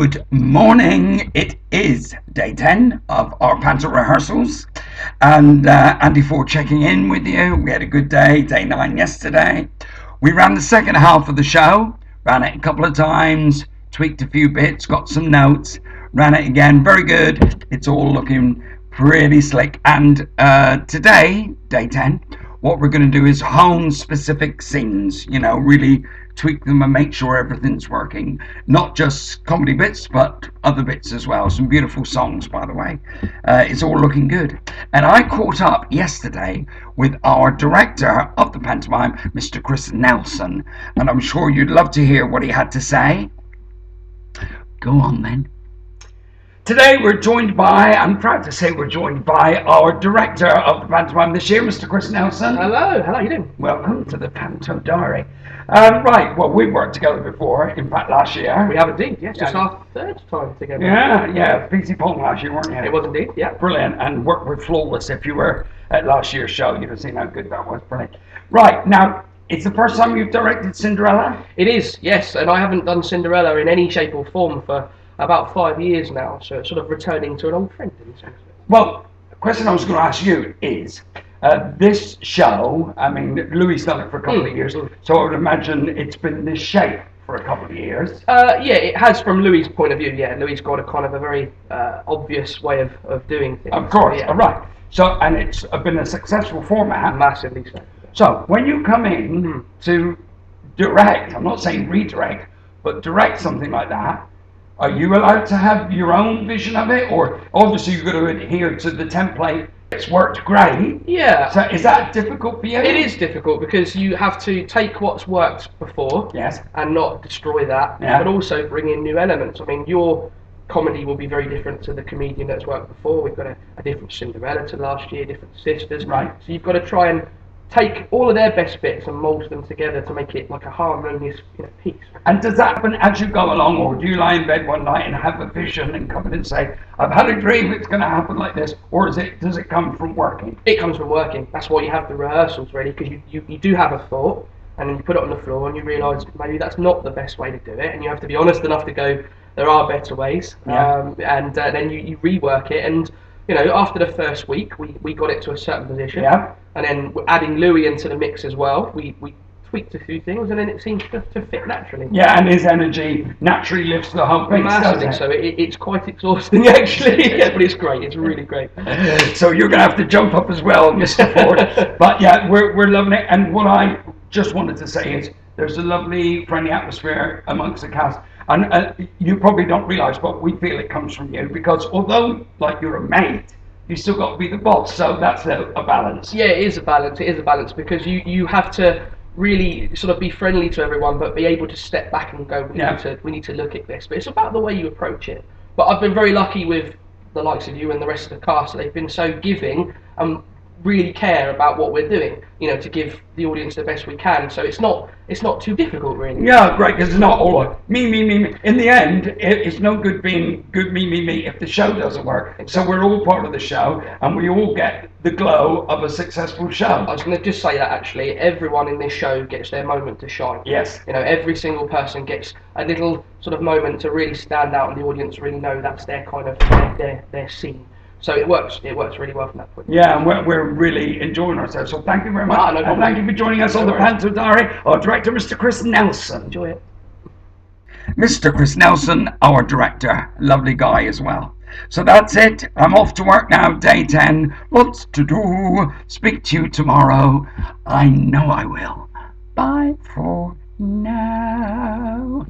Good morning. It is day 10 of our Panto rehearsals, and Andy Ford checking in with you. We had a good day, day 9 yesterday. We ran the second half of the show, ran it a couple of times, tweaked a few bits, got some notes, ran it again. Very good. It's all looking pretty slick. And today, day 10, what we're going to do is hone specific scenes, really tweak them and make sure everything's working. Not just comedy bits, but other bits as well. Some beautiful songs, by the way. It's all looking good. And I caught up yesterday with our director of the pantomime, Mr. Chris Nelson. And I'm sure you'd love to hear what he had to say. Go on then. Today I'm proud to say we're joined by our director of the pantomime this year, Mr. Chris Nelson. Hello, how are you doing? Welcome to the Panto Diary. Right, well, we've worked together before, in fact, last year. We have indeed, yes, just our third time together. Yeah, PC Pong last year, weren't you? It was indeed, yeah. Brilliant, and worked with Flawless. If you were at last year's show, you'd have seen how good that was. Brilliant. Right, now, it's the first time you've directed Cinderella? It is, yes, and I haven't done Cinderella in any shape or form for about 5 years now, so it's sort of returning to an old friend in some sense. Well, the question I was going to ask you is, this show, I mean, Louis done it for a couple of years, so I would imagine it's been this shape for a couple of years. Yeah, it has from Louis' point of view, yeah. Louis got a kind of a very obvious way of doing things. Of course, yeah. Right. So, and it's been a successful format. Massively so. So, when you come in to direct, I'm not saying redirect, but direct something like that, are you allowed to have your own vision of it? Or obviously you've got to adhere to the template. It's worked great. Yeah. So is that difficult for you? It is difficult because you have to take what's worked before and not destroy that, but also bring in new elements. I mean, your comedy will be very different to the comedian that's worked before. We've got a different Cinderella to last year, different sisters. Right. So you've got to try and take all of their best bits and mould them together to make it like a harmonious piece. And does that happen as you go along, or do you lie in bed one night and have a vision and come in and say, I've had a dream it's going to happen like this, or does it come from working? It comes from working. That's why you have the rehearsals really, because you do have a thought and then you put it on the floor and you realise maybe that's not the best way to do it, and you have to be honest enough to go, there are better ways, and then you rework it. And after the first week, we got it to a certain position, and then adding Louis into the mix as well, we tweaked a few things, and then it seems to fit naturally. Yeah, and his energy naturally lifts the whole piece, doesn't it? So it's quite exhausting, actually, but it's great. It's really great. So you're going to have to jump up as well, Mr. Ford. But yeah, we're loving it. And what I just wanted to say is there's a lovely, friendly atmosphere amongst the cast. And you probably don't realise, but we feel it comes from you, because although, like, you're a mate, you still got to be the boss. So that's a balance. Yeah, it is a balance. It is a balance, because you have to really sort of be friendly to everyone, but be able to step back and go, we need to look at this. But it's about the way you approach it. But I've been very lucky with the likes of you and the rest of the cast. They've been so giving and really care about what we're doing, to give the audience the best we can. So it's not too difficult, really. Yeah, great, because it's not all like me. In the end, it's no good being good me if the show doesn't work. So we're all part of the show, and we all get the glow of a successful show. I was going to just say that, actually, everyone in this show gets their moment to shine. Yes. Every single person gets a little sort of moment to really stand out, and the audience really know that's their kind of their scene. So it works really well from that point. Yeah, and we're really enjoying ourselves. So thank you very much. No and thank you for joining us on the Panto Diary. Our director, Mr. Chris Nelson. Enjoy it. Mr. Chris Nelson, our director. Lovely guy as well. So that's it. I'm off to work now, day 10. Lots to do. Speak to you tomorrow. I know I will. Bye for now.